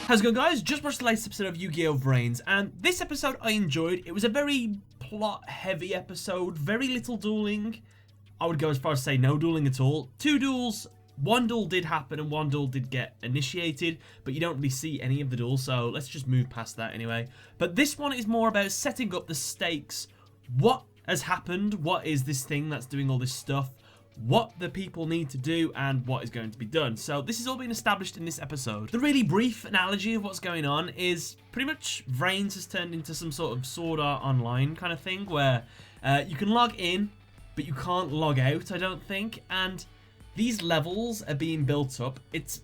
How's it going, guys? Just watched the latest episode of Yugioh VRAINS, and this episode I enjoyed. It was a very plot-heavy episode, very little dueling. I would go as far as to say no dueling at all. 2 duels, 1 duel did happen and 1 duel did get initiated, but you don't really see any of the duels, so let's just move past that anyway. But this one is more about setting up the stakes. What has happened? What is this thing that's doing all this stuff? What the people need to do and what is going to be done. So this is all being established in this episode. The really brief analogy of what's going on is pretty much VRAINS has turned into some sort of Sword Art Online kind of thing where you can log in but you can't log out, I don't think, and these levels are being built up. It's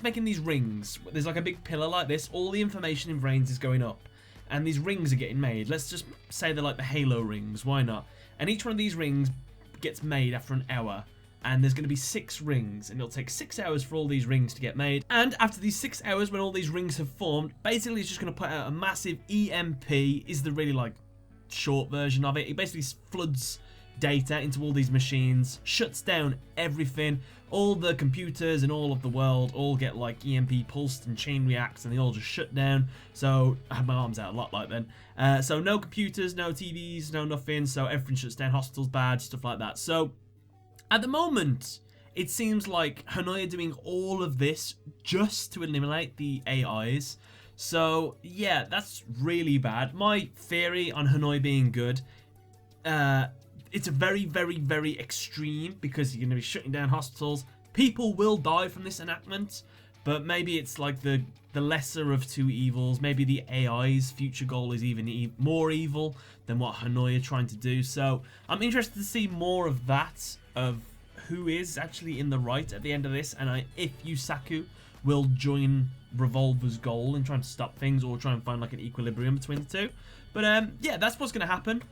making these rings. There's like a big pillar like this. All the information in VRAINS is going up and these rings are getting made. Let's just say they're like the Halo rings, why not? And each one of these rings gets made after an hour, and there's going to be 6 rings, and it'll take 6 hours for all these rings to get made. And after these 6 hours, when all these rings have formed, basically it's just going to put out a massive EMP, is the really like short version of it. It basically floods data into all these machines, shuts down everything. All the computers in all of the world all get like EMP pulsed and chain reacts, and they all just shut down. So I had my arms out a lot like then. So no computers, no TVs, no nothing. So everything shuts down, hospitals bad, stuff like that. So at the moment, it seems like Hanoi are doing all of this just to eliminate the AIs. So yeah, that's really bad. My theory on Hanoi being good, it's a very, very, very extreme because you're going to be shutting down hospitals. People will die from this enactment, but maybe it's like the lesser of 2 evils. Maybe the AI's future goal is even more evil than what Hanoi are trying to do. So I'm interested to see more of that, of who is actually in the right at the end of this, and if Yusaku will join Revolver's goal in trying to stop things or try and find like an equilibrium between the 2. But yeah, that's what's going to happen.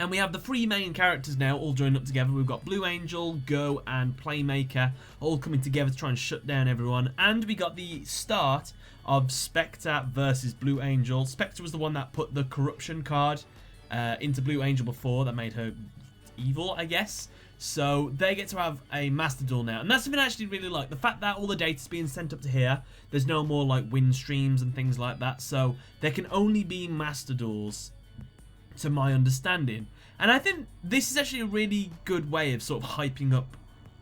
And we have the 3 main characters now all joined up together. We've got Blue Angel, Go, and Playmaker all coming together to try and shut down everyone. And we got the start of Spectre versus Blue Angel. Spectre was the one that put the corruption card into Blue Angel before. That made her evil, I guess. So they get to have a master duel now. And that's something I actually really like. The fact that all the data's being sent up to here. There's no more like win streams and things like that. So there can only be master duels, to my understanding. And I think this is actually a really good way of sort of hyping up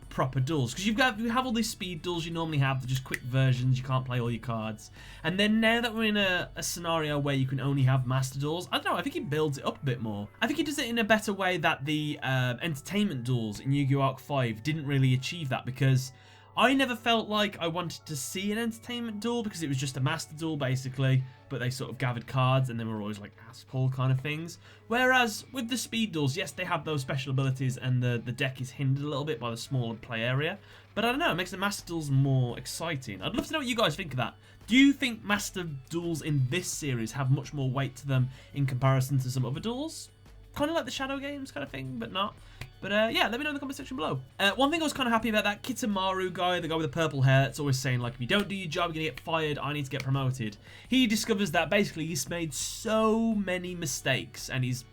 proper duels, because you have all these speed duels you normally have. They're just quick versions, you can't play all your cards. And then now that we're in a scenario where you can only have master duels, I don't know, I think he builds it up a bit more. I think he does it in a better way that the entertainment duels in Yu-Gi-Oh! Arc 5 didn't really achieve that, because I never felt like I wanted to see an entertainment duel, because it was just a master duel basically, but they sort of gathered cards and they were always like ass pull kind of things. Whereas with the speed duels, yes, they have those special abilities and the deck is hindered a little bit by the smaller play area, but I don't know, it makes the master duels more exciting. I'd love to know what you guys think of that. Do you think master duels in this series have much more weight to them in comparison to some other duels? Kind of like the Shadow games kind of thing, but not. But yeah, let me know in the comment section below. One thing I was kind of happy about, that Kitamaru guy, the guy with the purple hair, that's always saying like, if you don't do your job, you're going to get fired, I need to get promoted. He discovers that basically he's made so many mistakes and he's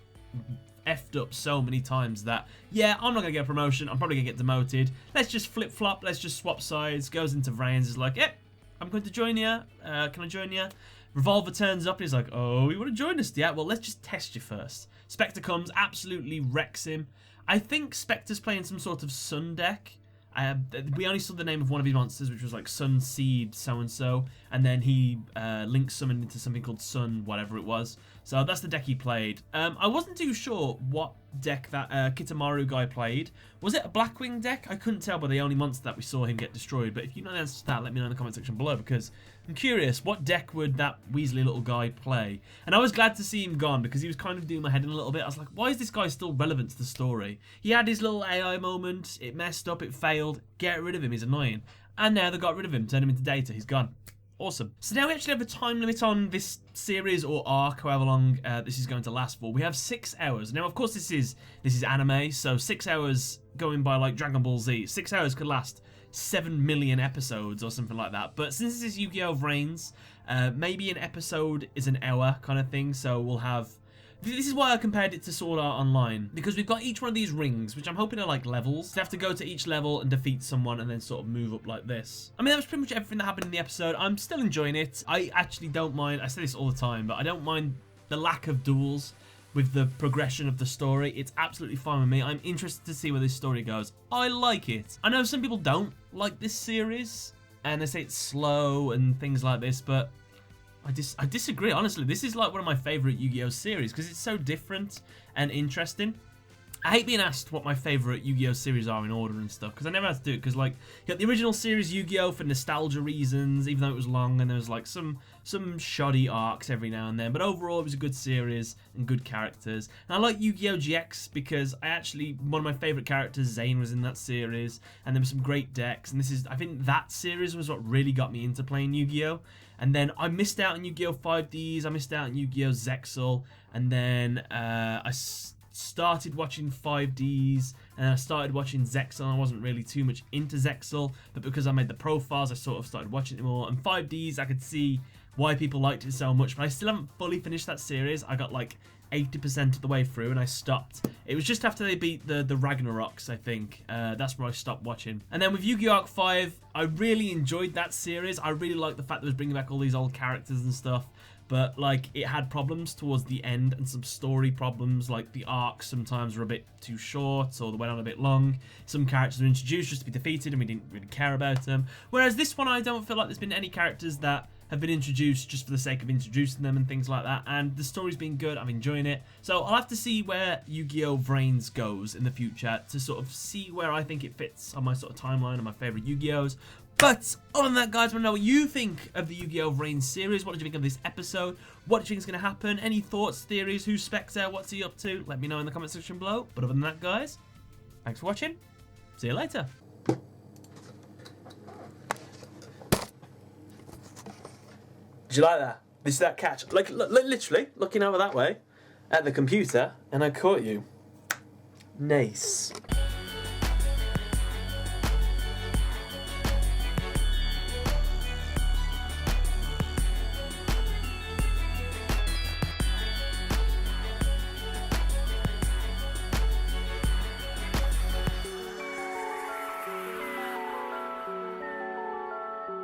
effed up so many times that, yeah, I'm not going to get a promotion, I'm probably going to get demoted. Let's just flip-flop, let's just swap sides. Goes into VRAINS, is like, yep, I'm going to join you. Can I join you? Revolver turns up and he's like, oh, you want to join us? Yeah, well, let's just test you first. Spectre comes, absolutely wrecks him. I think Spectre's playing some sort of Sun deck. We only saw the name of one of his monsters, which was like Sun Seed so-and-so, and then he linked summoned into something called Sun, whatever it was. So that's the deck he played. I wasn't too sure what deck that Kitamaru guy played. Was it a Blackwing deck? I couldn't tell by the only monster that we saw him get destroyed, but if you know the answer to that, let me know in the comment section below, because I'm curious, what deck would that Weasley little guy play? And I was glad to see him gone, because he was kind of doing my head in a little bit. I was like, why is this guy still relevant to the story? He had his little AI moment, it messed up, it failed, get rid of him, he's annoying. And now they got rid of him, turned him into data, he's gone. Awesome. So now we actually have a time limit on this series or arc, however long this is going to last for. We have 6 hours. Now, of course, this is anime, so 6 hours going by like Dragon Ball Z. 6 hours could last 7 million episodes or something like that. But since this is Yu-Gi-Oh! VRAINS, maybe an episode is an hour kind of thing. So we'll have This is why I compared it to Sword Art Online, because we've got each one of these rings, which I'm hoping are like levels. You have to go to each level and defeat someone and then sort of move up like this. I mean, that was pretty much everything that happened in the episode. I'm still enjoying it. I actually don't mind, I say this all the time, but I don't mind the lack of duels with the progression of the story. It's absolutely fine with me. I'm interested to see where this story goes. I like it. I know some people don't like this series, and they say it's slow and things like this, but I disagree, honestly. This is like one of my favourite Yu-Gi-Oh series because it's so different and interesting. I hate being asked what my favourite Yu-Gi-Oh series are in order and stuff, because I never had to do it, because like, you got the original series Yu-Gi-Oh for nostalgia reasons, even though it was long, and there was like some shoddy arcs every now and then, but overall it was a good series and good characters. And I like Yu-Gi-Oh GX because one of my favourite characters, Zane, was in that series, and there were some great decks, and I think that series was what really got me into playing Yu-Gi-Oh! And then I missed out on Yu-Gi-Oh 5Ds, I missed out on Yu-Gi-Oh Zexal, and then I started watching 5Ds, and I started watching Zexal. I wasn't really too much into Zexal, but because I made the profiles, I sort of started watching it more. And 5Ds, I could see why people liked it so much, but I still haven't fully finished that series. I got like 80% of the way through and I stopped. It was just after they beat the Ragnaroks, I think. That's where I stopped watching. And then with Yu-Gi-Oh! Arc 5, I really enjoyed that series. I really liked the fact that it was bringing back all these old characters and stuff. But like, it had problems towards the end and some story problems, like the arcs sometimes were a bit too short or they went on a bit long. Some characters were introduced just to be defeated and we didn't really care about them. Whereas this one, I don't feel like there's been any characters that have been introduced just for the sake of introducing them and things like that, and the story's been good. I'm enjoying it. So I'll have to see where Yu-Gi-Oh! VRAINS goes in the future to sort of see where I think it fits on my sort of timeline of my favourite Yu-Gi-Ohs. But other than that, guys, I want to know what you think of the Yu-Gi-Oh! VRAINS series. What did you think of this episode? What do you think is going to happen? Any thoughts, theories? Who's Spectre? What's he up to? Let me know in the comment section below. But other than that, guys, thanks for watching. See you later. Did you like that? This is that catch. Like, literally, looking over that way at the computer, and I caught you. Nice.